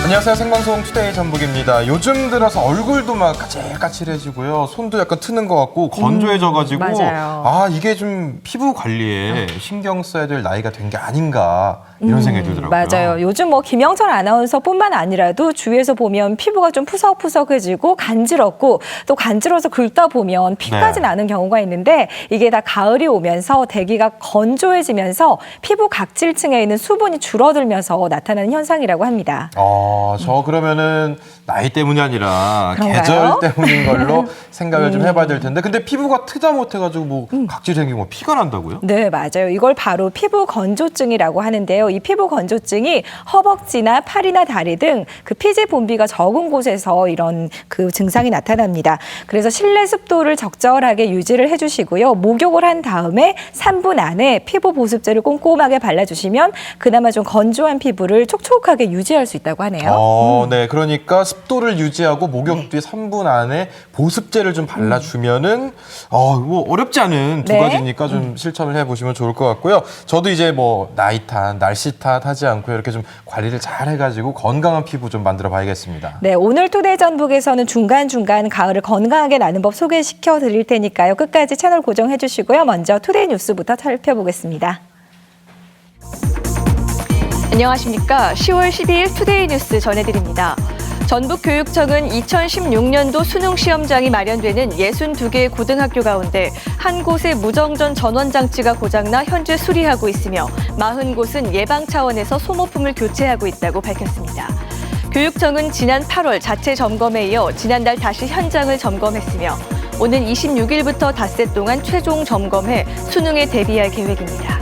안녕하세요. 생방송 투데이 전북입니다. 요즘 들어서 얼굴도 막 까칠까칠해지고요. 손도 약간 트는 것 같고 건조해져가지고 맞아요. 아 이게 좀 피부 관리에 신경 써야 될 나이가 된 게 아닌가 이런 생각이 들더라고요. 맞아요. 요즘 뭐 김영철 아나운서뿐만 아니라도 주위에서 보면 피부가 좀 푸석푸석해지고 간지럽고 또 간지러워서 긁다 보면 피까지 네. 나는 경우가 있는데 이게 다 가을이 오면서 대기가 건조해지면서 피부 각질층에 있는 수분이 줄어들면서 나타나는 현상이라고 합니다. 저 그러면은 나이 때문이 아니라 그런가요? 계절 때문인 걸로 생각을 좀 해봐야 될 텐데 근데 피부가 트다 못해가지고 뭐 각질 생기고 뭐 피가 난다고요? 네, 맞아요. 이걸 바로 피부 건조증이라고 하는데요. 이 피부 건조증이 허벅지나 팔이나 다리 등 그 피지 분비가 적은 곳에서 이런 그 증상이 나타납니다. 그래서 실내 습도를 적절하게 유지를 해주시고요. 목욕을 한 다음에 3분 안에 피부 보습제를 꼼꼼하게 발라주시면 그나마 좀 건조한 피부를 촉촉하게 유지할 수 있다고 하네요. 네. 그러니까 습도를 유지하고 목욕 뒤 3분 안에 보습제를 좀 발라주면은 뭐 어렵지 않은 두 네. 가지니까 좀 실천을 해보시면 좋을 것 같고요. 저도 이제 뭐 나이 탓, 날씨 탓 하지 않고 이렇게 좀 관리를 잘 해가지고 건강한 피부 좀 만들어 봐야겠습니다. 네, 오늘 투데이 전북에서는 중간중간 가을을 건강하게 나는 법 소개시켜 드릴 테니까요. 끝까지 채널 고정해 주시고요. 먼저 투데이 뉴스부터 살펴보겠습니다. 안녕하십니까. 10월 12일 투데이 뉴스 전해드립니다. 전북교육청은 2016년도 수능 시험장이 마련되는 62개의 고등학교 가운데 한 곳의 무정전 전원장치가 고장나 현재 수리하고 있으며 40곳은 예방 차원에서 소모품을 교체하고 있다고 밝혔습니다. 교육청은 지난 8월 자체 점검에 이어 지난달 다시 현장을 점검했으며 오는 26일부터 닷새 동안 최종 점검해 수능에 대비할 계획입니다.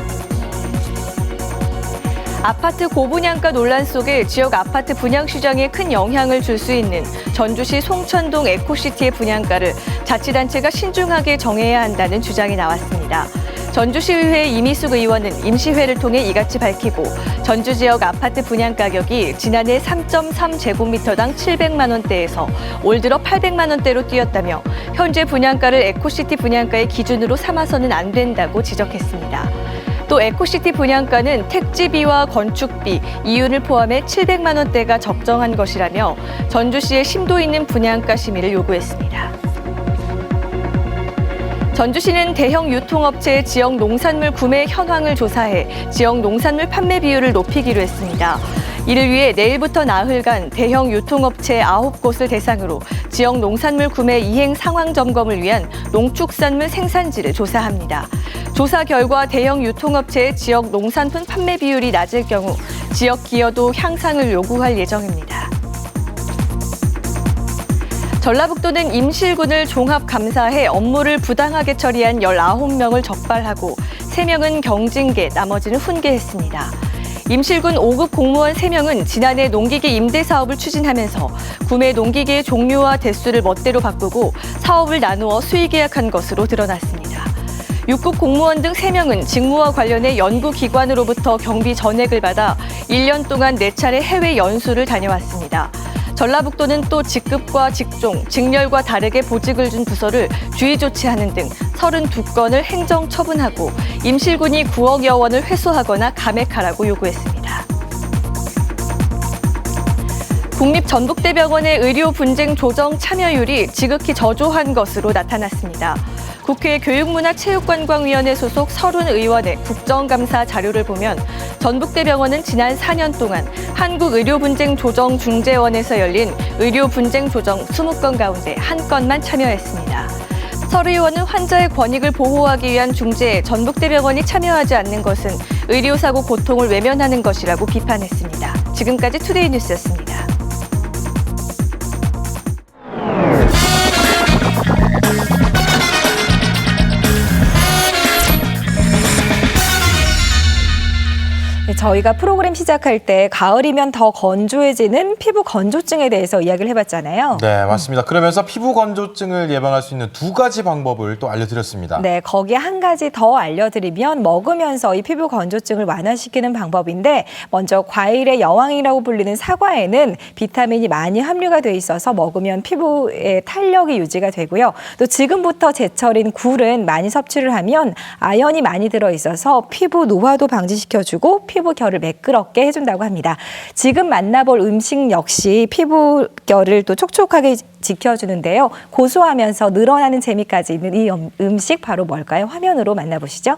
아파트 고분양가 논란 속에 지역 아파트 분양 시장에 큰 영향을 줄 수 있는 전주시 송천동 에코시티의 분양가를 자치단체가 신중하게 정해야 한다는 주장이 나왔습니다. 전주시의회 이미숙 의원은 임시회를 통해 이같이 밝히고 전주 지역 아파트 분양 가격이 지난해 3.3제곱미터당 700만 원대에서 올 들어 800만 원대로 뛰었다며 현재 분양가를 에코시티 분양가의 기준으로 삼아서는 안 된다고 지적했습니다. 또 에코시티 분양가는 택지비와 건축비, 이윤을 포함해 700만 원대가 적정한 것이라며 전주시의 심도 있는 분양가 심의를 요구했습니다. 전주시는 대형 유통업체의 지역 농산물 구매 현황을 조사해 지역 농산물 판매 비율을 높이기로 했습니다. 이를 위해 내일부터 나흘간 대형 유통업체 9곳을 대상으로 지역 농산물 구매 이행 상황 점검을 위한 농축산물 생산지를 조사합니다. 조사 결과 대형 유통업체의 지역 농산품 판매 비율이 낮을 경우 지역 기여도 향상을 요구할 예정입니다. 전라북도는 임실군을 종합 감사해 업무를 부당하게 처리한 19명을 적발하고 3명은 경징계, 나머지는 훈계했습니다. 임실군 5급 공무원 3명은 지난해 농기계 임대 사업을 추진하면서 구매 농기계의 종류와 대수를 멋대로 바꾸고 사업을 나누어 수의 계약한 것으로 드러났습니다. 6급 공무원 등 3명은 직무와 관련해 연구기관으로부터 경비 전액을 받아 1년 동안 4차례 해외 연수를 다녀왔습니다. 전라북도는 또 직급과 직종, 직렬과 다르게 보직을 준 부서를 주의 조치하는 등 32건을 행정 처분하고 임실군이 9억여 원을 회수하거나 감액하라고 요구했습니다. 국립전북대병원의 의료 분쟁 조정 참여율이 지극히 저조한 것으로 나타났습니다. 국회 교육문화체육관광위원회 소속 30의원의 국정감사 자료를 보면 전북대병원은 지난 4년 동안 한국의료분쟁조정중재원에서 열린 의료분쟁조정 20건 가운데 1건만 참여했습니다. 설 의원은 환자의 권익을 보호하기 위한 중재에 전북대병원이 참여하지 않는 것은 의료사고 고통을 외면하는 것이라고 비판했습니다. 지금까지 투데이 뉴스였습니다. 저희가 프로그램 시작할 때 가을이면 더 건조해지는 피부 건조증에 대해서 이야기를 해봤잖아요. 네, 맞습니다. 그러면서 피부 건조증을 예방할 수 있는 2가지 방법을 또 알려드렸습니다. 네, 거기에 한 가지 더 알려드리면 먹으면서 이 피부 건조증을 완화시키는 방법인데 먼저 과일의 여왕이라고 불리는 사과에는 비타민이 많이 함유가 돼 있어서 먹으면 피부의 탄력이 유지가 되고요. 또 지금부터 제철인 굴은 많이 섭취를 하면 아연이 많이 들어있어서 피부 노화도 방지시켜주고 피부 피부결을 매끄럽게 해준다고 합니다. 지금 만나볼 음식 역시 피부결을 또 촉촉하게 지켜주는데요. 고소하면서 늘어나는 재미까지 있는 이 음식 바로 뭘까요? 화면으로 만나보시죠.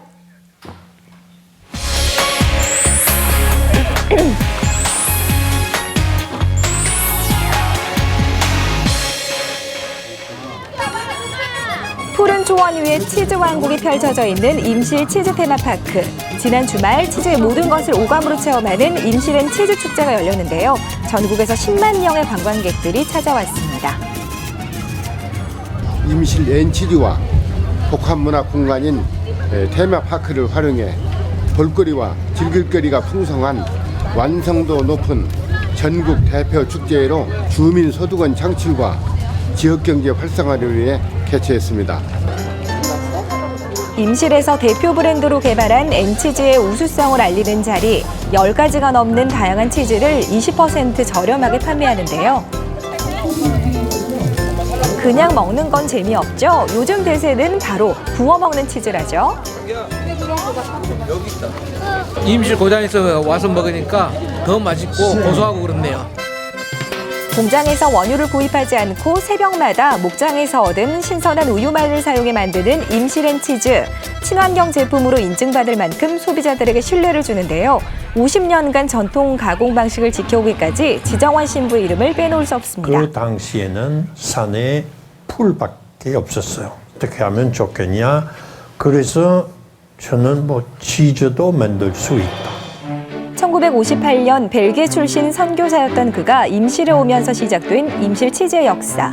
푸른 초원 위에 치즈 왕국이 펼쳐져 있는 임실 치즈 테마파크. 지난 주말 치즈의 모든 것을 오감으로 체험하는 임실엔 치즈 축제가 열렸는데요. 전국에서 10만 명의 관광객들이 찾아왔습니다. 임실 엔치리와 복합문화 공간인 테마파크를 활용해 볼거리와 즐길거리가 풍성한 완성도 높은 전국 대표 축제로 주민 소득원 창출과 지역경제 활성화를 위해 개최했습니다. 임실에서 대표 브랜드로 개발한 엔치즈의 우수성을 알리는 자리, 10가지가 넘는 다양한 치즈를 20% 저렴하게 판매하는데요. 그냥 먹는 건 재미없죠? 요즘 대세는 바로 구워 먹는 치즈라죠. 임실 고장에서 와서 먹으니까 더 맛있고 고소하고 그렇네요. 공장에서 원유를 구입하지 않고 새벽마다 목장에서 얻은 신선한 우유말을 사용해 만드는 임실엔 치즈. 친환경 제품으로 인증받을 만큼 소비자들에게 신뢰를 주는데요. 50년간 전통 가공 방식을 지켜오기까지 지정원 신부의 이름을 빼놓을 수 없습니다. 그 당시에는 산에 풀밖에 없었어요. 어떻게 하면 좋겠냐. 그래서 저는 치즈도 만들 수 있다. 1958년 벨기에 출신 선교사였던 그가 임실에 오면서 시작된 임실 치즈의 역사.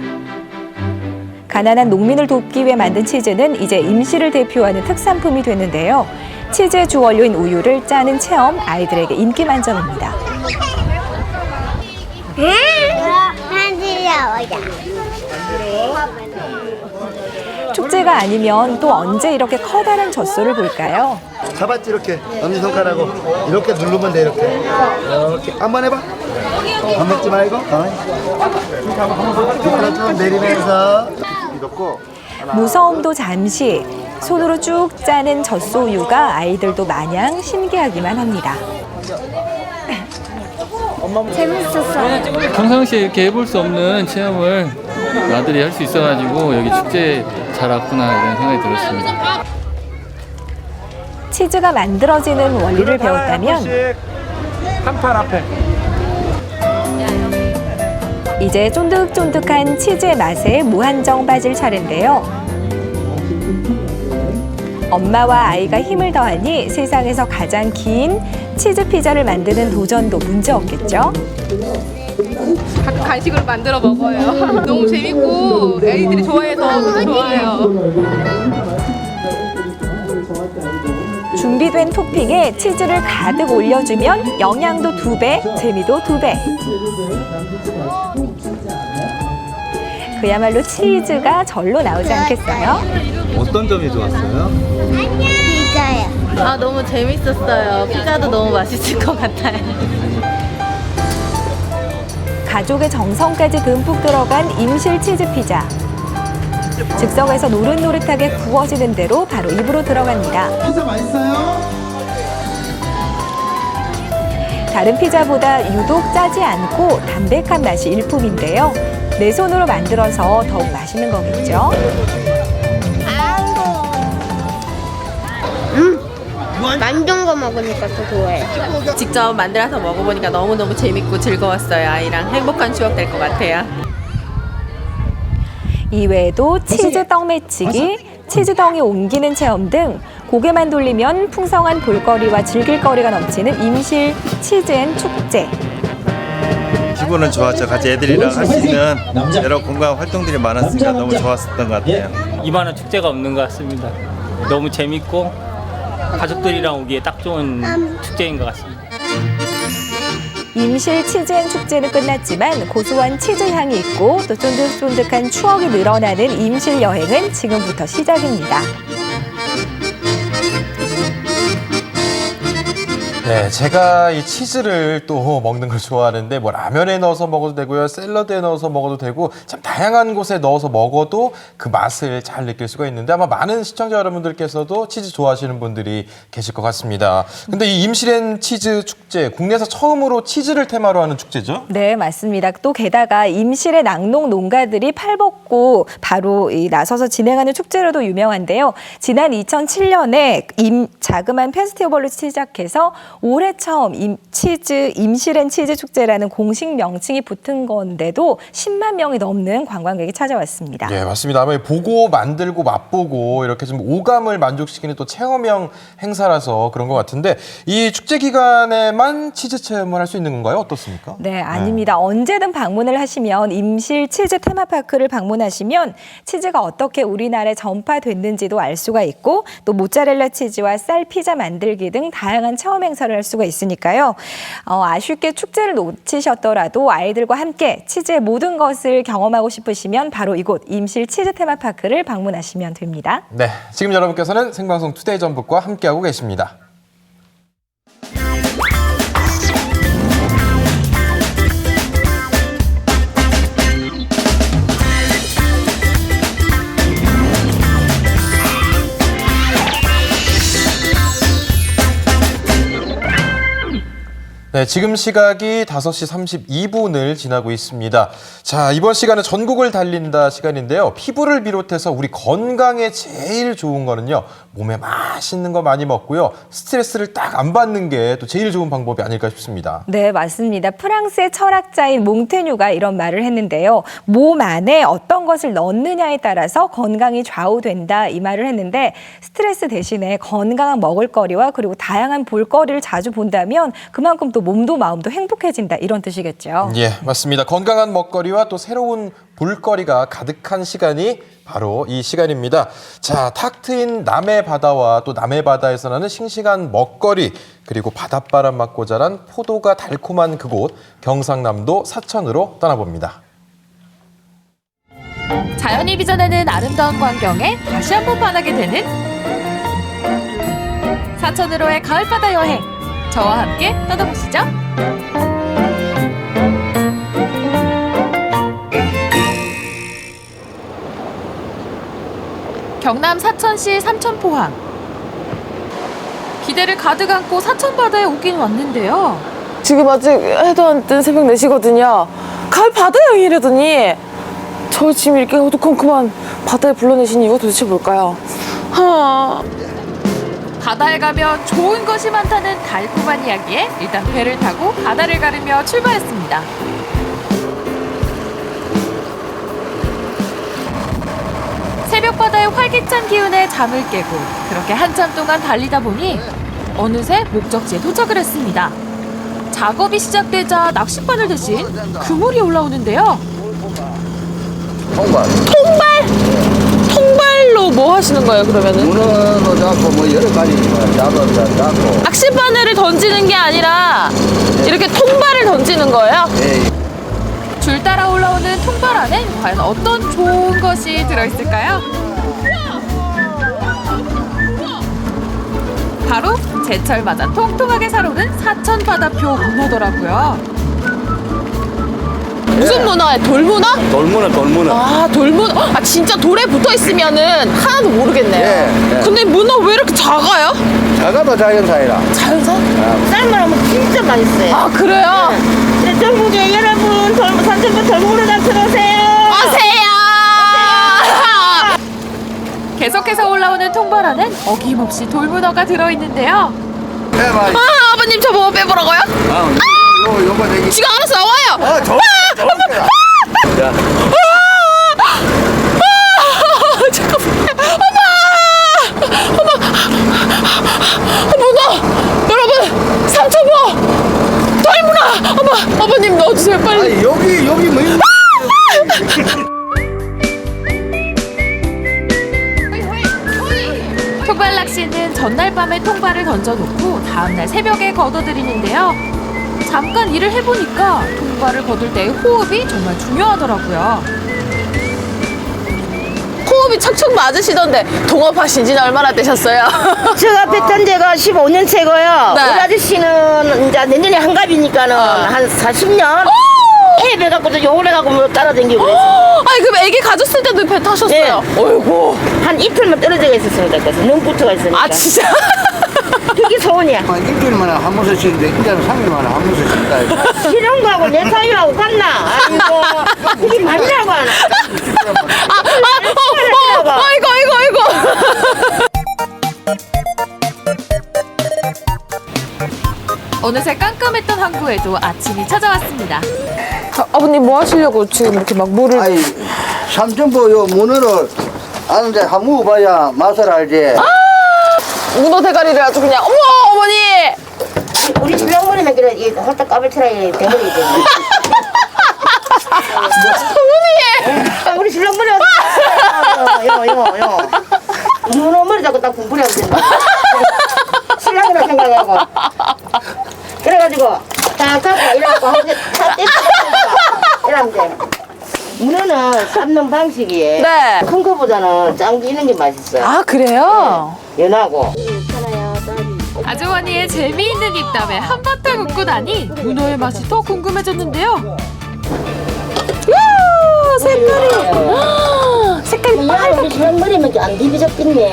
가난한 농민을 돕기 위해 만든 치즈는 이제 임실을 대표하는 특산품이 됐는데요. 치즈의 주원료인 우유를 짜는 체험, 아이들에게 인기 만점입니다. 축제가 아니면 또 언제 이렇게 커다란 젖소를 볼까요? 잡았지 이렇게 엄지손가락으로 이렇게 누르면 돼 이렇게 한번 해봐 겁먹지 말고 밑으로 좀 내리면서 이렇고 무서움도 잠시 손으로 쭉 짜는 젖소우유가 아이들도 마냥 신기하기만 합니다. 평상시에 이렇게 해볼 수 없는 체험을 아들이 할 수 있어가지고 여기 축제에 잘 왔구나 이런 생각이 들었습니다. 치즈가 만들어지는 원리를 배웠다면 한팔 앞에. 이제 쫀득쫀득한 치즈의 맛에 무한정 빠질 차례인데요. 엄마와 아이가 힘을 더하니 세상에서 가장 긴 치즈 피자를 만드는 도전도 문제 없겠죠? 간식으로 만들어 먹어요. 너무 재밌고 애들이 좋아해서 너무 좋아요. 준비된 토핑에 치즈를 가득 올려주면 영양도 2배, 재미도 2배. 그야말로 치즈가 절로 나오지 않겠어요? 어떤 점이 좋았어요? 피자요. 너무 재밌었어요. 피자도 너무 맛있을 것 같아요. 가족의 정성까지 듬뿍 들어간 임실 치즈 피자. 즉석에서 노릇노릇하게 구워지는 대로 바로 입으로 들어갑니다. 피자 맛있어요? 다른 피자보다 유독 짜지 않고 담백한 맛이 일품인데요. 내 손으로 만들어서 더욱 맛있는 거겠죠? 만든 거 먹으니까 더 좋아요. 직접 만들어서 먹어보니까 너무너무 재밌고 즐거웠어요. 아이랑 행복한 추억 될 것 같아요. 이외에도 치즈 떡 매치기, 치즈덩이 옮기는 체험 등 고개만 돌리면 풍성한 볼거리와 즐길거리가 넘치는 임실 치즈앤 축제. 기분은 좋았죠. 같이 애들이랑 할 수 있는 여러 공간 활동들이 많았으니까 너무 좋았었던 것 같아요. 이만한 축제가 없는 것 같습니다. 너무 재밌고 가족들이랑 오기에 딱 좋은 축제인 것 같습니다. 임실 치즈앤 축제는 끝났지만 고소한 치즈 향이 있고 또 쫀득쫀득한 추억이 늘어나는 임실 여행은 지금부터 시작입니다. 네, 제가 이 치즈를 또 먹는 걸 좋아하는데 뭐 라면에 넣어서 먹어도 되고요, 샐러드에 넣어서 먹어도 되고 참 다양한 곳에 넣어서 먹어도 그 맛을 잘 느낄 수가 있는데 아마 많은 시청자 여러분들께서도 치즈 좋아하시는 분들이 계실 것 같습니다. 근데 이 임실엔 치즈 축제, 국내에서 처음으로 치즈를 테마로 하는 축제죠? 네, 맞습니다. 또 게다가 임실의 낙농 농가들이 팔벗고 바로 나서서 진행하는 축제로도 유명한데요. 지난 2007년에 자그마한 페스티벌로 시작해서 올해 처음 임실엔 치즈 축제라는 공식 명칭이 붙은 건데도 10만 명이 넘는 관광객이 찾아왔습니다. 네, 맞습니다. 아마 보고 만들고 맛보고 이렇게 좀 오감을 만족시키는 또 체험형 행사라서 그런 것 같은데 이 축제 기간에만 치즈 체험을 할 수 있는 건가요? 어떻습니까? 네, 아닙니다. 언제든 방문을 하시면 임실 치즈 테마파크를 방문하시면 치즈가 어떻게 우리나라에 전파됐는지도 알 수가 있고 또 모짜렐라 치즈와 쌀 피자 만들기 등 다양한 체험 행사를 할 수가 있으니까요. 아쉽게 축제를 놓치셨더라도 아이들과 함께 치즈의 모든 것을 경험하고 싶으시면 바로 이곳 임실 치즈 테마파크를 방문하시면 됩니다. 네, 지금 여러분께서는 생방송 투데이 전북과 함께하고 계십니다. 네, 지금 시각이 5시 32분을 지나고 있습니다. 자, 이번 시간은 전국을 달린다 시간인데요. 피부를 비롯해서 우리 건강에 제일 좋은 거는요. 몸에 맛있는 거 많이 먹고요. 스트레스를 딱 안 받는 게 또 제일 좋은 방법이 아닐까 싶습니다. 네, 맞습니다. 프랑스의 철학자인 몽테뉴가 이런 말을 했는데요. 몸 안에 어떤 것을 넣느냐에 따라서 건강이 좌우된다 이 말을 했는데 스트레스 대신에 건강한 먹을거리와 그리고 다양한 볼거리를 자주 본다면 그만큼 또 몸도 마음도 행복해진다 이런 뜻이겠죠. 예, 맞습니다. 건강한 먹거리와 또 새로운 볼거리가 가득한 시간이 바로 이 시간입니다. 자, 탁 트인 남해 바다와 또 남해 바다에서 나는 싱싱한 먹거리 그리고 바닷바람 맞고 자란 포도가 달콤한 그곳 경상남도 사천으로 떠나봅니다. 자연이 빚어내는 아름다운 광경에 다시 한번 반하게 되는 사천으로의 가을바다 여행. 저와 함께 떠나보시죠. 경남 사천시 삼천포항. 기대를 가득 안고 사천바다에 오긴 왔는데요. 지금 아직 해도 안 뜬 새벽 4시거든요. 가을 바다 여행이라더니 저 지금 이렇게 어두컴컴한 바다에 불러내신 이유가 도대체 뭘까요? 바다에 가면 좋은 것이 많다는 달콤한 이야기에 일단 배를 타고 바다를 가르며 출발했습니다. 새벽 바다의 활기찬 기운에 잠을 깨고 그렇게 한참 동안 달리다 보니 어느새 목적지에 도착을 했습니다. 작업이 시작되자 낚싯바늘 대신 그물이 올라오는데요. 통발로 뭐 하시는 거예요, 그러면은? 문어도 잡고 뭐 여러 가지 잡고. 낚싯바늘을 던지는 게 아니라 이렇게 통발을 던지는 거예요? 줄 따라 올라오는 통발 안엔 과연 어떤 좋은 것이 들어있을까요? 바로 제철 맞아 통통하게 살오른 사천 바다표 문어더라고요. 무슨 문어예요? 돌문어? 돌문어. 아, 돌문어. 아, 진짜 돌에 붙어 있으면은 하나도 모르겠네요. 예. 근데 문어 왜 이렇게 작아요? 작아도 자연사이라. 자연산? 삶으면 진짜 맛있어요. 아, 그래요? 네, 전국에 여러분 산천부 돌문어 잡수러 오세요. 오세요! 계속해서 올라오는 통발 안엔 어김없이 돌문어가 들어있는데요. 아, 아버님 저 뭐 빼보라고요? 요거 되기. 지가 알아서 나와요! 잠깐만. 문어! 여러분! 삼천포! 돌문어! 아버님 넣어주세요, 빨리. 아니, 여기 뭐 있는 통발 낚시는 전날 밤에 통발을 던져놓고 다음날 새벽에 걷어들이는데요. 잠깐 일을 해보니까 통발을 거둘 때의 호흡이 정말 중요하더라고요. 호흡이 호흡이 척척 맞으시던데 동업하신 지는 얼마나 되셨어요? 저 앞에 딴 데가 15년째고요. 네. 우리 아저씨는 이제 내년에 한갑이니까는 한 40년 배 갖고도 욕을 해갖고 뭐 따라다니고 그랬어요. 아니 그럼 애기 가졌을 때도 배 타셨어요? 어이구. 한 이틀만 떨어져 있었으니까 그래서 너무 붙어가 있으니까. 아 진짜? 그게 소원이야. 일주일만에 한 번씩 쉬는데 이제는 3일만에 한 번씩 쉰다. 싫은 거하고 내 사유하고 같나? 아이고 그게 말이라고 하나. 아이고. 어느새 깜깜했던 항구에도 아침이 찾아왔습니다. 아버님 뭐 하시려고 지금 이렇게 막 물을 아이 삼천포 요 문어를 아는데 한 먹어봐야 맛을 알지. 문어 대가리를 아주 그냥 어머 어머니 우리 신랑머리는 그래 이 홀딱 까불치라에 대머리 있잖아. 어머니 우리 신랑머리가 요 문어 머리 잡고 딱 분풀이하고 된다. 신랑이라 생각하고 그래가지고 딱 하고 이래갖고 다 떼서 이러면 돼. 문어는 삶는 방식이 네. 큰 거보다는 짠 게 있는 게 맛있어요. 아 그래요? 연하고. 아주머니의 재미있는 입담에 한바탕 웃고 나니 문어의 맛이 더 궁금해졌는데요. 이야 색깔이 색깔이 빨갛게. 우리 신랑머리면 안 비비적겠네.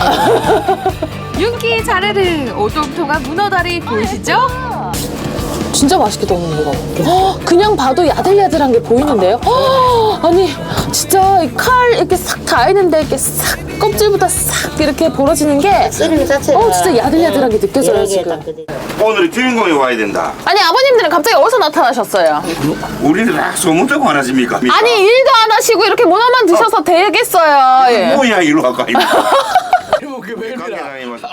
윤기 자르르 오동통한 문어다리 보이시죠? 진짜 맛있겠다 어머니 이거. 그냥 봐도 야들야들한 게 보이는데요? 아니 진짜 이 칼 이렇게 싹 닿이는데 이렇게 싹 껍질보다 싹 이렇게 벌어지는 게 썰는 자체가 진짜 야들야들하게 느껴져요 지금. 오늘 주인공이 와야 된다. 아니 아버님들은 갑자기 어디서 나타나셨어요? 우리를 다 소문자고 안 하십니까? 아니 일도 안 하시고 이렇게 문어만 드셔서 되겠어요. 예. 뭐야 이리로 가까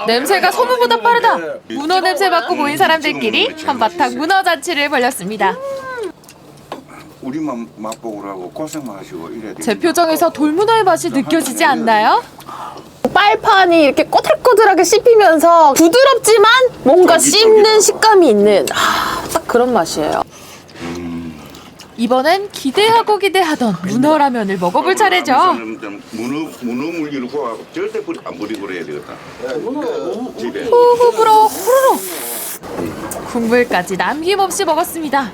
냄새가 소문보다 빠르다. 문어 냄새 맡고 모인 사람들끼리 한바탕 문어 잔치를 벌였습니다. 우리만 맛보고라고 고생만 하시고 이래야 돼. 제 표정에서 돌문어의 맛이 느껴지지 않나요? 빨판이 이렇게 꼬들꼬들하게 씹히면서 부드럽지만 뭔가 씹는 식감이 있는 딱 그런 맛이에요. 이번엔 기대하던 문어라면을 먹어볼 차례죠. 문어 물기를 구하고 절대 뿌리 안 버리고 그래야 되겠다. 집에. 후후 불어 후루룩. 국물까지 남김없이 먹었습니다.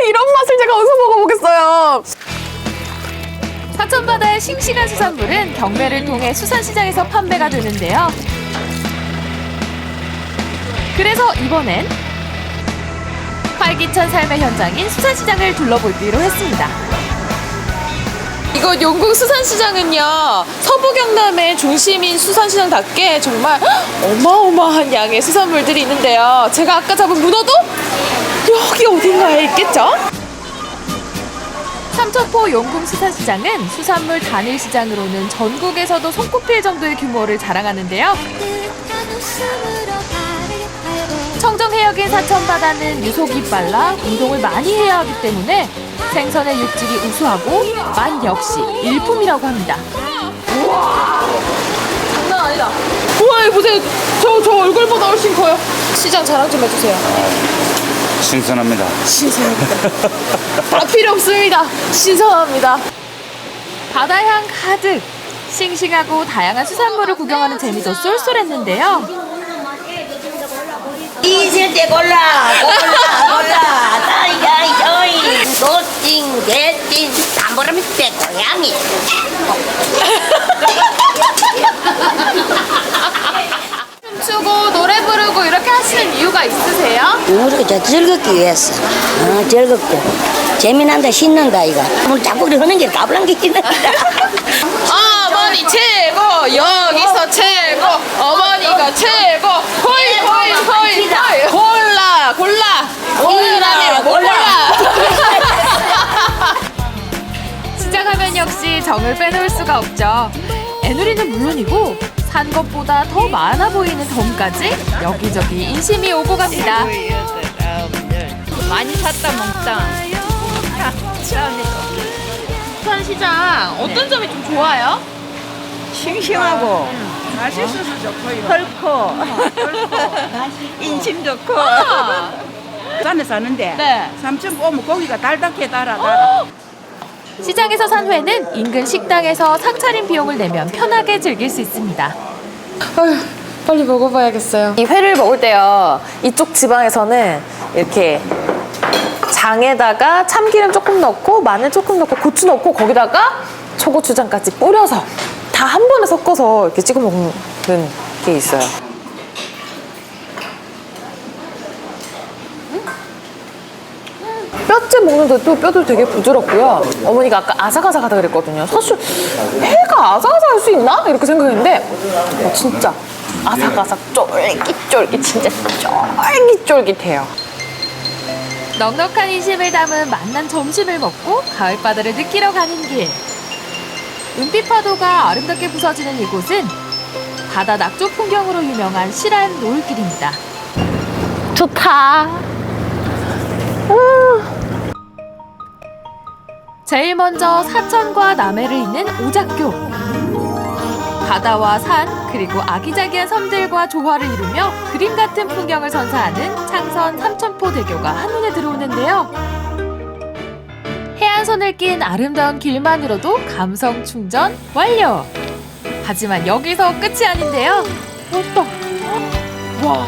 이런 맛을 제가 어디서 먹어보겠어요. 사천바다의 싱싱한 수산물은 경매를 통해 수산시장에서 판매가 되는데요. 그래서 이번엔 활기찬 삶의 현장인 수산시장을 둘러보기로 했습니다. 이곳 용궁 수산시장은요 서부 경남의 중심인 수산시장답게 정말 어마어마한 양의 수산물들이 있는데요. 제가 아까 잡은 문어도 여기 어딘가에 있겠죠? 삼천포 용궁 수산시장은 수산물 단일 시장으로는 전국에서도 손꼽힐 정도의 규모를 자랑하는데요. 청정해역인 사천바다는 유속이 빨라 운동을 많이 해야 하기 때문에 생선의 육질이 우수하고 맛 역시 일품이라고 합니다. 장난 아니다. 우와 이거 보세요. 저 얼굴보다 훨씬 커요. 시장 자랑 좀 해주세요. 신선합니다. 신선합니다. 다 필요 없습니다. 신선합니다. 바다향 가득 싱싱하고 다양한 수산물을 구경하는 재미도 쏠쏠했는데요. 이실 때 골라 다이야 저이 노띵 개띵 담보라미 때 고양이. 춤추고 노래 부르고 이렇게 하시는 이유가 있으세요? 우리가 즐겁기 위해서. 즐겁고 재미난다 신난다 이거. 오늘 자꾸 우리 하는 게 까불한 게 있는다. 어머니 최고 여기서 최고 어머니가 최고 호이 골라 시장하면 역시 정을 빼놓을 수가 없죠. 애누리는 물론이고 산 것보다 더 많아 보이는 덤까지 여기저기 인심이 오고 갑니다. 많이 샀다 먹다. 수산시장 어떤 점이 좀 좋아요? 싱싱하고 맛있어서 좋고요. 헐고 인심 좋고. 산에 사는데 네. 삼천 오면 고기가 달달해 달아. 시장에서 산 회는 인근 식당에서 상차림 비용을 내면 편하게 즐길 수 있습니다. 아휴, 빨리 먹어봐야겠어요. 이 회를 먹을 때요, 이쪽 지방에서는 이렇게 장에다가 참기름 조금 넣고 마늘 조금 넣고 고추 넣고 거기다가 초고추장까지 뿌려서 다 한 번에 섞어서 이렇게 찍어 먹는 게 있어요. 뼈째 먹는데도 뼈도 되게 부드럽고요. 어머니가 아까 아삭아삭하다 그랬거든요. 사실 회가 아삭아삭할 수 있나? 이렇게 생각했는데 진짜 아삭아삭 쫄깃쫄깃 진짜 쫄깃쫄깃해요. 넉넉한 인심을 담은 맛난 점심을 먹고 가을바다를 느끼러 가는 길. 은빛 파도가 아름답게 부서지는 이곳은 바다 낙조 풍경으로 유명한 실안 노을길입니다. 좋다. 제일 먼저 사천과 남해를 잇는 오작교. 바다와 산 그리고 아기자기한 섬들과 조화를 이루며 그림 같은 풍경을 선사하는 창선 삼천포대교가 한눈에 들어오는데요. 해안선을 낀 아름다운 길만으로도 감성 충전 완료! 하지만 여기서 끝이 아닌데요. 멋있다. 와,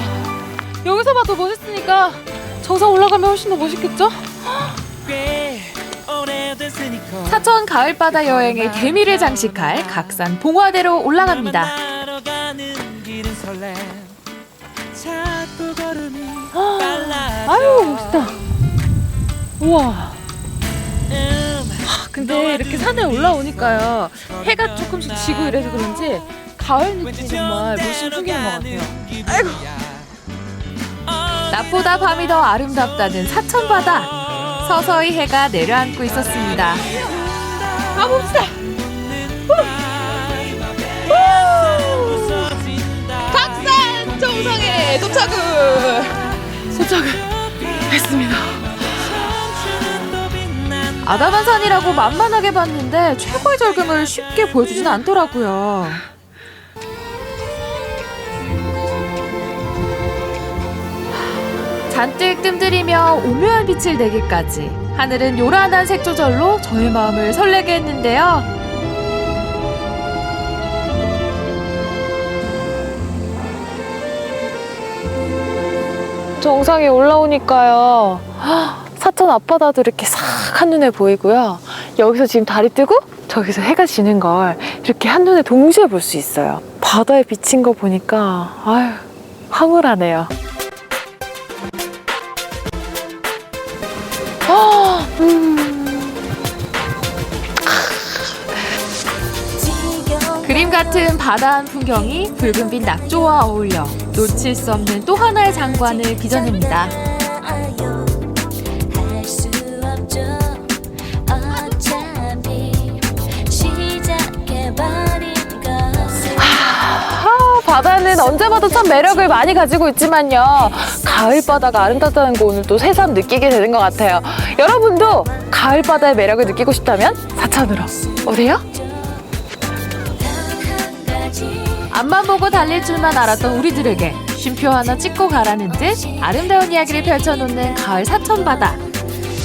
여기서 봐도 멋있으니까 정상 올라가면 훨씬 더 멋있겠죠? 사천 가을바다 여행의 대미를 장식할 각산 봉화대로 올라갑니다. 아유, 멋있다. 우와. 근데 이렇게 산에 올라오니까요, 해가 조금씩 지고 이래서 그런지 가을 느낌이 정말 물씬 풍기는 것 같아요. 아이고. 낮보다 밤이 더 아름답다는 사천바다. 서서히 해가 내려앉고 있었습니다. 가봅시다. 각산 정상에 도착을 했습니다. 아담한 산이라고 만만하게 봤는데 최고의 절경을 쉽게 보여주진 않더라고요. 잔뜩 뜸들이며 오묘한 빛을 내기까지 하늘은 요란한 색 조절로 저의 마음을 설레게 했는데요. 정상에 올라오니까요, 사천 앞바다도 이렇게 싹 한눈에 보이고요. 여기서 지금 달이 뜨고 저기서 해가 지는 걸 이렇게 한눈에 동시에 볼 수 있어요. 바다에 비친 거 보니까 아유, 황홀하네요. 그림 같은 바다 한 풍경이 붉은빛 낙조와 어울려 놓칠 수 없는 또 하나의 장관을 빚어냅니다. 바다는 언제 봐도 참 매력을 많이 가지고 있지만요, 가을 바다가 아름답다는 거 오늘 또 새삼 느끼게 되는 것 같아요. 여러분도 가을 바다의 매력을 느끼고 싶다면 사천으로 오세요. 앞만 보고 달릴 줄만 알았던 우리들에게 쉼표 하나 찍고 가라는 듯 아름다운 이야기를 펼쳐놓는 가을 사천바다.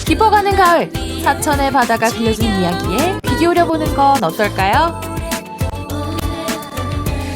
깊어가는 가을, 사천의 바다가 들려주는 이야기에 귀 기울여보는 건 어떨까요?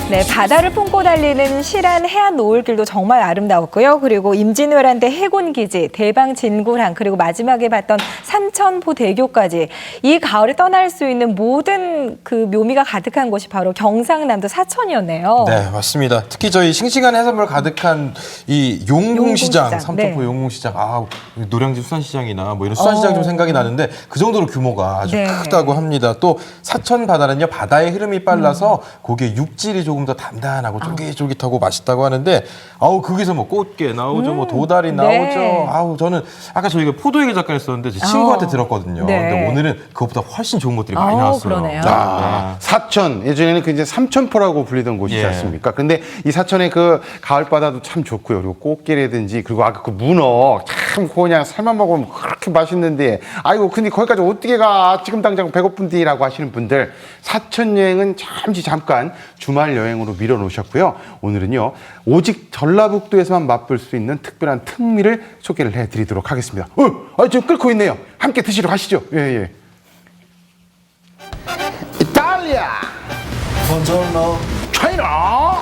네, 바다를 품고 달리는 실안 해안 노을길도 정말 아름다웠고요. 그리고 임진왜란대 해군기지, 대방진구랑, 그리고 마지막에 봤던 삼천포대교까지 이 가을에 떠날 수 있는 모든 그 묘미가 가득한 곳이 바로 경상남도 사천이었네요. 네, 맞습니다. 특히 저희 싱싱한 해산물 가득한 이 용궁시장, 삼천포 네. 용궁시장, 노량진 수산시장이나 뭐 이런 수산시장 좀 생각이 나는데 그 정도로 규모가 아주 크다고 합니다. 또 사천 바다는요, 바다의 흐름이 빨라서 고기의 육질이 조금 더 단단하고 쫄깃쫄깃하고 맛있다고 하는데, 거기서 뭐 꽃게 나오죠, 뭐 도다리 나오죠. 저는 아까 저희가 포도 얘기 잠깐 했었는데 제 친구한테 들었거든요. 네. 근데 오늘은 그것보다 훨씬 좋은 것들이 많이 나왔어요. 그러네요. 사천, 예전에는 그 이제 삼천포라고 불리던 곳이지 않습니까? 근데 이 사천의 그 가을 바다도 참 좋고요. 그리고 꽃게라든지, 그리고 아까 그 문어 참 그냥 살만 먹으면 그렇게 맛있는데, 아이고 근데 거기까지 어떻게 가? 지금 당장 배고픈디라고 하시는 분들, 사천 여행은 잠깐 주말 여행으로 밀어놓으셨고요. 오늘은요, 오직 전라북도에서만 맛볼 수 있는 특별한 특미를 소개를 해드리도록 하겠습니다. 지금 끓고 있네요. 함께 드시러 가시죠. 예. Buongiorno. China.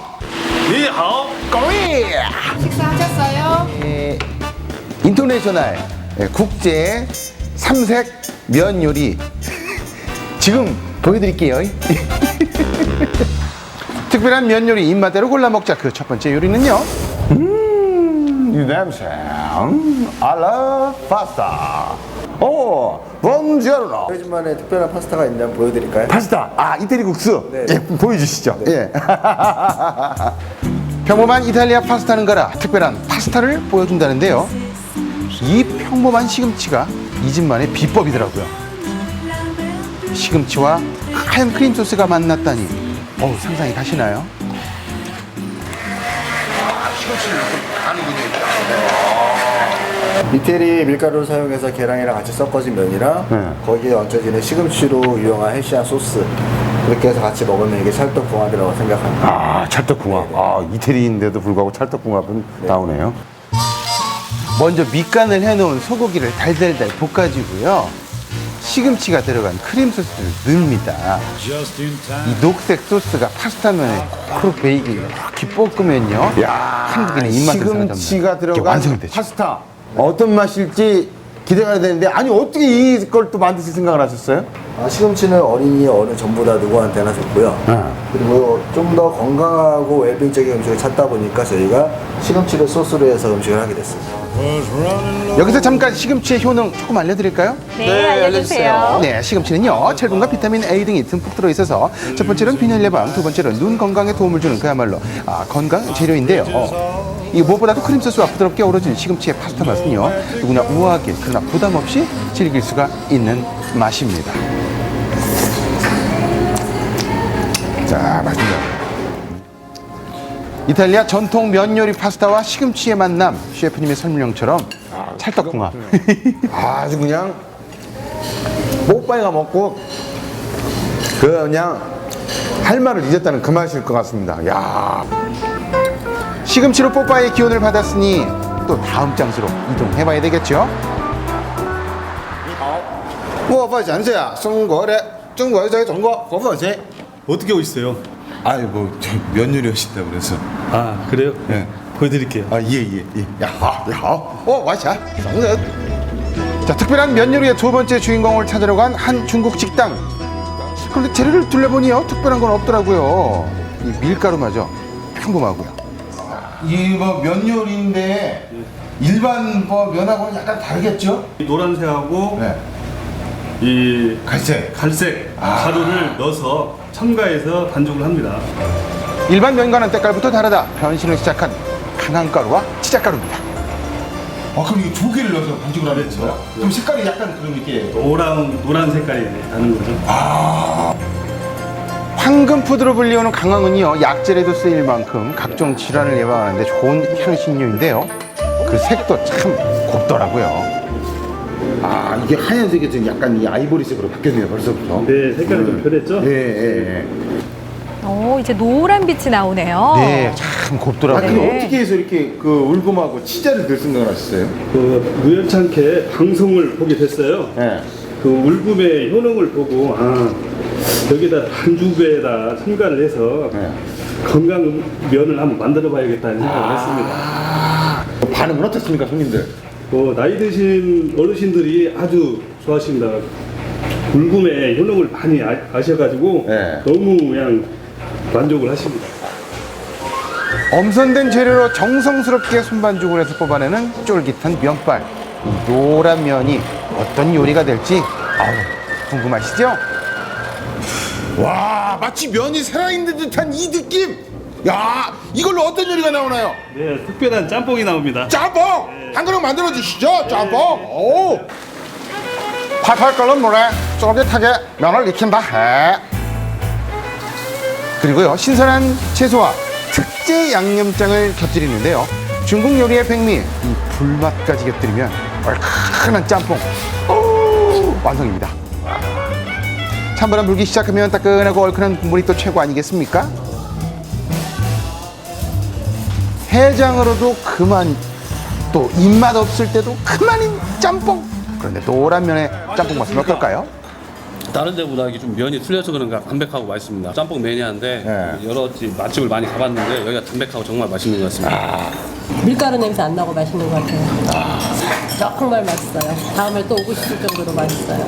니 하오. Korea. 식사하셨어요? 인터내셔널 국제 삼색 면 요리 지금 보여드릴게요. 특별한 면 요리 입맛대로 골라 먹자. 그 첫 번째 요리는요. 이 냄새. 알라 파스타. 오, 봉지오르노. 저희 집만의 특별한 파스타가 있는데 보여드릴까요? 파스타. 아, 이태리 국수. 네. 예, 보여주시죠. 예. 평범한 이탈리아 파스타는 가라 특별한 파스타를 보여준다는데요. 이 평범한 시금치가 이 집만의 비법이더라고요. 시금치와 하얀 크림 소스가 만났다니 상상이 가시나요? 시금치를 아는군요. 이태리 밀가루를 사용해서 계란이랑 같이 섞어진 면이랑 거기에 얹혀지는 시금치로 유용한 헬시한 소스 이렇게 해서 같이 먹으면 이게 찰떡궁합이라고 생각합니다. 아, 찰떡궁합. 아, 이태리인데도 불구하고 찰떡궁합은 나오네요. 먼저 밑간을 해놓은 소고기를 달달달 볶아주고요. 시금치가 들어간 크림 소스를 넣습니다. 이 녹색 소스가 파스타면에 코로 베이게 이렇게 볶으면요. 한국인의 입맛을 시금치가 들어간 완성이 되죠. 파스타 어떤 맛일지 기대가 되는데 아니 어떻게 이걸 또 만드실 생각을 하셨어요? 시금치는 어린이 어른 전부 다 누구한테나 좋고요. 그리고 좀 더 건강하고 웰빙적인 음식을 찾다 보니까 저희가 시금치를 소스로 해서 음식을 하게 됐습니다. 여기서 잠깐 시금치의 효능 조금 알려드릴까요? 네, 알려주세요. 네, 시금치는요 철분과 비타민 A 등이 듬뿍 들어있어서 첫 번째로는 빈혈 예방, 두 번째로는 눈 건강에 도움을 주는 그야말로 건강 재료인데요. 이 무엇보다도 크림 소스와 부드럽게 어우러진 시금치의 파스타 맛은요 누구나 우아하게 그러나 부담 없이 즐길 수가 있는 맛입니다. 자, 맛있습니다. 이탈리아 전통 면 요리 파스타와 시금치의 만남, 셰프님의 설명처럼 찰떡궁합. 아주 그냥 뽀빠이가 먹고 그냥 할 말을 잊었다는 그 맛일 것 같습니다. 야. 시금치로 뽀빠이의 기운을 받았으니 또 다음 장소로 이동해봐야 되겠죠? 我发现这样中国的中国在中国我发现 어떻게 오셨어요? 아니 면 요리 하신다 그래서. 아 그래요? 네. 보여드릴게요. 예. 와샤. 자, 특별한 면 요리의 두 번째 주인공을 찾으러 간 한 중국 식당. 그런데 재료를 둘러보니요 특별한 건 없더라고요. 이 밀가루마저 평범하고요. 이 면 요리인데 일반 면하고는 약간 다르겠죠? 노란색하고 이 갈색 가루를 넣어서 첨가해서 반죽을 합니다. 일반 면과는 때깔부터 다르다. 변신을 시작한 강한 가루와 치자가루입니다. 그럼 이게 두 개를 넣어서 반죽을 하는 거예요? 그럼 색깔이 약간 그럼 이렇게 노란 색깔이 나는 거죠. 황금푸드로 불리우는 강황은요 약재래도 쓰일 만큼 각종 질환을 예방하는 데 좋은 향신료인데요. 그 색도 참 곱더라고요. 이게 하얀색이 좀 약간 이 아이보리색으로 바뀌었네요 벌써부터. 네, 색깔이 좀 변했죠? 예. 이제 노란 빛이 나오네요. 네, 참 곱더라고요. 근데 어떻게 해서 이렇게 그 울금하고 치자를 들 생각을 하셨어요? 그 우연찮게 방송을 보게 됐어요. 그 울금의 효능을 보고 여기다 반죽에다 첨가를 해서 건강 면을 한번 만들어봐야겠다는 생각을 했습니다. 반응은 어떻습니까, 손님들? 나이 드신 어르신들이 아주 좋아하십니다. 울금의 효능을 많이 아셔가지고 너무 그냥 만족을 하십니다. 엄선된 재료로 정성스럽게 손반죽을 해서 뽑아내는 쫄깃한 면발. 이 노란 면이 어떤 요리가 될지 궁금하시죠? 와, 마치 면이 살아있는 듯한 이 느낌! 야, 이걸로 어떤 요리가 나오나요? 네, 특별한 짬뽕이 나옵니다. 짬뽕! 한 그릇 만들어 주시죠, 짬뽕! 오! 팔팔 끓는 물에 쫄깃하게 면을 익힌다. 그리고요 신선한 채소와 특제 양념장을 곁들이는데요. 중국 요리의 백미, 이 불맛까지 곁들이면 얼큰한 짬뽕 완성입니다. 찬바람 불기 시작하면 따끈하고 얼큰한 국물이 또 최고 아니겠습니까? 해장으로도 그만, 또 입맛 없을 때도 그만인 짬뽕. 그런데 노란 면의 짬뽕 맛은 어떨까요? 다른 데보다 이게 좀 면이 틀려서 그런가 담백하고 맛있습니다. 짬뽕 매니아인데 여러 맛집을 많이 가봤는데 여기가 담백하고 정말 맛있는 것 같습니다. 밀가루 냄새 안 나고 맛있는 것 같아요. 정말 맛있어요. 다음에 또 오고 싶을 정도로 맛있어요.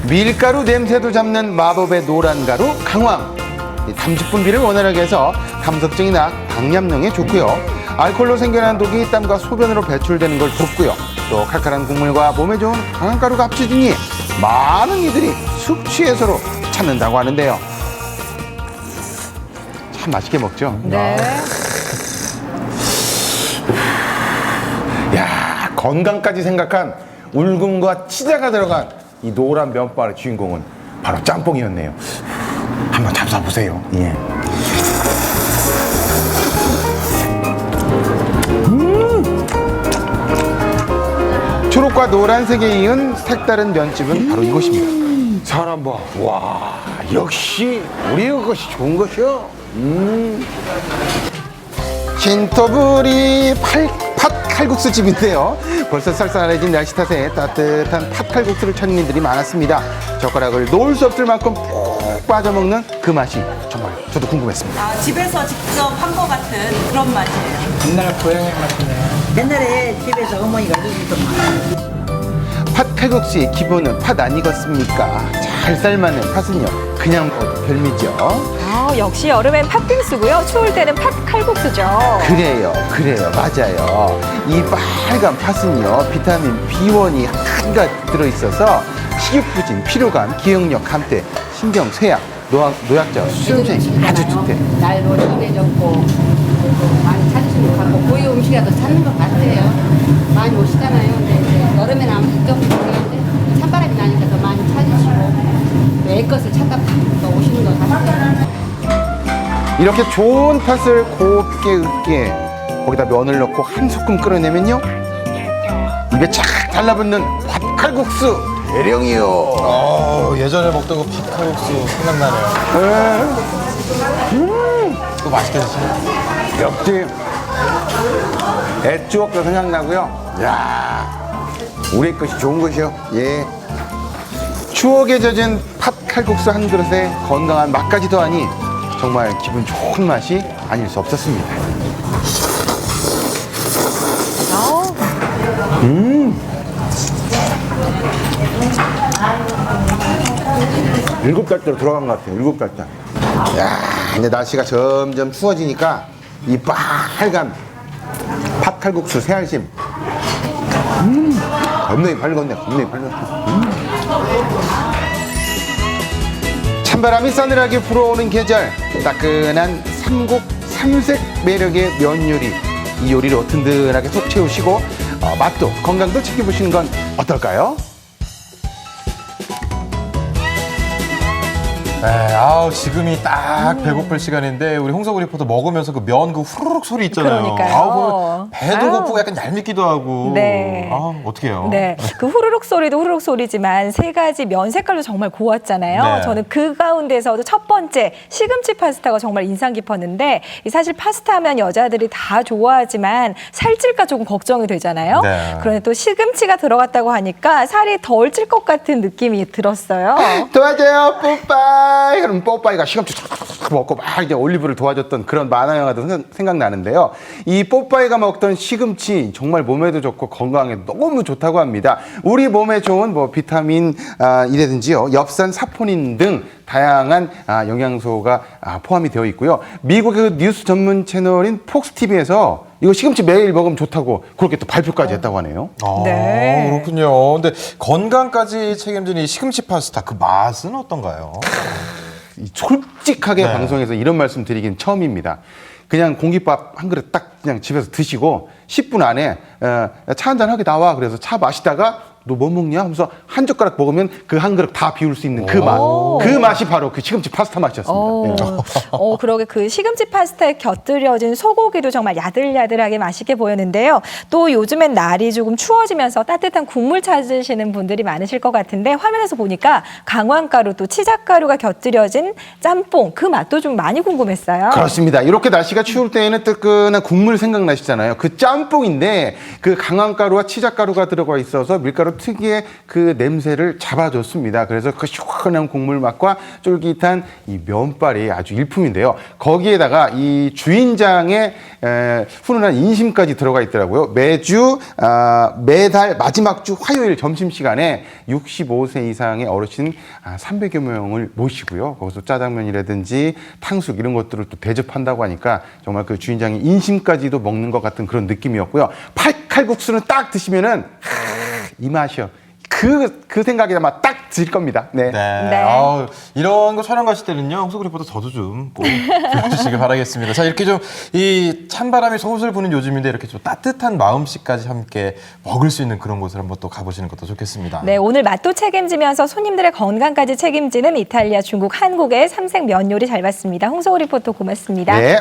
밀가루 냄새도 잡는 마법의 노란 가루 강황. 이 담즙 분비를 원활하게 해서 담석증이나 당뇨병에 좋고요. 알코올로 생겨난 독이 땀과 소변으로 배출되는 걸 돕고요. 또 칼칼한 국물과 몸에 좋은 강황가루가 합쳐지니 많은 이들이 숙취해소로 찾는다고 하는데요. 참 맛있게 먹죠. 네. 야, 건강까지 생각한 울금과 치자가 들어간 이 노란 면발의 주인공은 바로 짬뽕이었네요. 한번 잡숴보세요. 예. 초록과 노란색에 이은 색다른 면집은 바로 이곳입니다. 사람 봐. 와, 역시 우리의 것이 좋은 것이요. 신토부리 팥 칼국수 집인데요. 벌써 쌀쌀해진 날씨 탓에 따뜻한 팥 칼국수를 찾는 이들이 많았습니다. 젓가락을 놓을 수 없을 만큼 푹 빠져먹는 그 맛이 정말 저도 궁금했습니다. 집에서 직접 한 것 같은 그런 맛이에요. 옛날 고향의 맛이네요. 옛날에 집에서 어머니가 해주던 맛. 팥 칼국수의 기본은 팥 아니겠습니까? 잘 삶아낸 팥은요, 그냥 먹어도 별미죠. 역시 여름엔 팥빙수고요. 추울 때는 팥 칼국수죠. 그래요, 맞아요. 이 빨간 팥은요, 비타민 B1이 한가득 들어있어서 식욕부진, 피로감, 기억력 감퇴, 신경 쇠약, 노약자와 수면증 아주 좋대. 날로 전해졌고 많이 찾으시는 것 같고 고유 음식이라도 찾는 것 같아요. 많이 오시잖아요. 근데 이제 여름에는 아무튼 좀 그런데 찬바람이 나니까 더 많이 찾으시고 내 것을 찾다 더 오시는 것 같아요. 이렇게 좋은 팥을 곱게 으깨 거기다 면을 넣고 한 소끔 끓여내면요, 입에 착 달라붙는 팥 칼국수 대령이요. 예전에 먹던 그 팥 칼국수 생각나네요. 또 맛있게 드시네. 역시 옛 추억도 생각나고요. 야, 우리 것이 좋은 것이요. 예. 추억에 젖은 팥 칼국수 한 그릇에 건강한 맛까지 더하니 정말 기분 좋은 맛이 아닐 수 없었습니다. 일곱 달째로 들어간 것 같아요. 7달째. 야, 이제 날씨가 점점 추워지니까 이 빨간 팥 칼국수 새알심. 겁나게 밝았네. 찬바람이 싸늘하게 불어오는 계절, 따끈한 삼국 삼색 매력의 면 요리. 이 요리로 든든하게 속 채우시고 맛도 건강도 챙겨보시는 건 어떨까요? 네, 지금이 딱 배고플 시간인데 우리 홍석우 리포터 먹으면서 그 면 그 후루룩 소리 있잖아요. 그러니까요. 배도 고프고 약간 얄밉기도 하고. 네. 어떡해요. 네, 그 후루룩 소리도 후루룩 소리지만 세 가지 면 색깔도 정말 고왔잖아요. 네. 저는 그 가운데서도 첫 번째 시금치 파스타가 정말 인상 깊었는데, 사실 파스타면 여자들이 다 좋아하지만 살찔까 조금 걱정이 되잖아요. 네. 그런데 또 시금치가 들어갔다고 하니까 살이 덜 찔 것 같은 느낌이 들었어요. 도와줘요, 뽀빠이. 그럼 뽀빠이가 시금치 쫙 먹고 막 이제 올리브를 도와줬던 그런 만화 영화도 생각나는데요. 이 뽀빠이가 먹던 시금치 정말 몸에도 좋고 건강에 너무 좋다고 합니다. 우리 몸에 좋은 뭐 비타민 이라든지요, 엽산, 사포닌 등 다양한 영양소가 포함이 되어 있고요. 미국의 그 뉴스 전문 채널인 폭스 TV에서 이거 시금치 매일 먹으면 좋다고 그렇게 또 발표까지 했다고 하네요. 네. 그렇군요. 근데 건강까지 책임지는 이 시금치 파스타, 그 맛은 어떤가요? 솔직하게 네. 방송에서 이런 말씀 드리긴 처음입니다. 그냥 공깃밥 한 그릇 딱 그냥 집에서 드시고 10분 안에 차 한잔 하게 나와. 그래서 차 마시다가 너 뭐 먹냐? 하면서 한 젓가락 먹으면 그 한 그릇 다 비울 수 있는 그 맛. 그 맛이 바로 그 시금치 파스타 맛이었습니다. 네. 그러게 그 시금치 파스타에 곁들여진 소고기도 정말 야들야들하게 맛있게 보였는데요. 또 요즘엔 날이 조금 추워지면서 따뜻한 국물 찾으시는 분들이 많으실 것 같은데, 화면에서 보니까 강황가루 또 치작가루가 곁들여진 짬뽕, 그 맛도 좀 많이 궁금했어요. 그렇습니다. 이렇게 날씨가 추울 때에는 뜨끈한 국물 생각나시잖아요. 그 짬뽕인데 그 강황가루와 치작가루가 들어가 있어서 밀가루 특유의 그 냄새를 잡아줬습니다. 그래서 그 시원한 국물 맛과 쫄깃한 이 면발이 아주 일품인데요. 거기에다가 이 주인장의 훈훈한 인심까지 들어가 있더라고요. 매달 마지막 주 화요일 점심시간에 65세 이상의 어르신 300여 명을 모시고요. 거기서 짜장면이라든지 탕수육 이런 것들을 또 대접한다고 하니까 정말 그 주인장의 인심까지도 먹는 것 같은 그런 느낌이었고요. 팔칼국수는 딱 드시면은 이 맛이요. 그 생각이 아마 딱 들 겁니다. 네. 이런 거 촬영 가실 때는요, 홍석 리포터 저도 좀 꼭 불러주시길 바라겠습니다. 자, 이렇게 좀 이 찬바람이 솔솔 부는 요즘인데 이렇게 좀 따뜻한 마음씨까지 함께 먹을 수 있는 그런 곳을 한번 또 가보시는 것도 좋겠습니다. 네, 오늘 맛도 책임지면서 손님들의 건강까지 책임지는 이탈리아, 중국, 한국의 삼색 면 요리 잘 봤습니다. 홍석 리포터 고맙습니다. 네.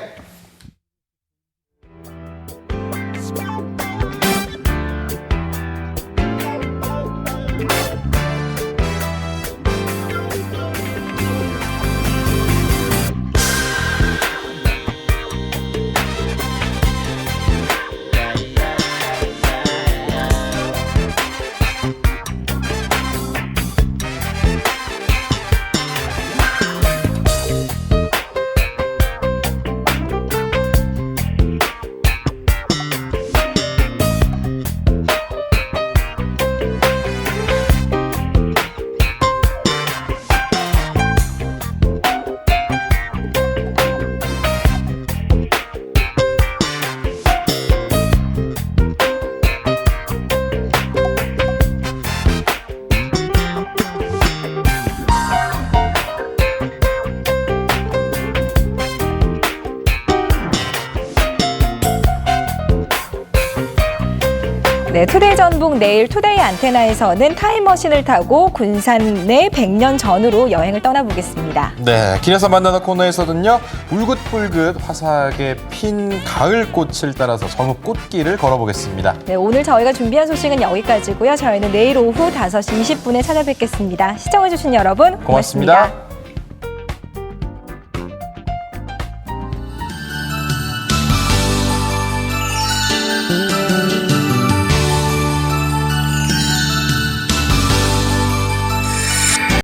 네, 투데이 전북 내일 투데이 안테나에서는 타임머신을 타고 군산의 100년 전으로 여행을 떠나보겠습니다. 네, 길에서 만나는 코너에서는요, 울긋불긋 화사하게 핀 가을꽃을 따라서 정읍 꽃길을 걸어보겠습니다. 네, 오늘 저희가 준비한 소식은 여기까지고요. 저희는 내일 오후 5시 20분에 찾아뵙겠습니다. 시청해주신 여러분 고맙습니다.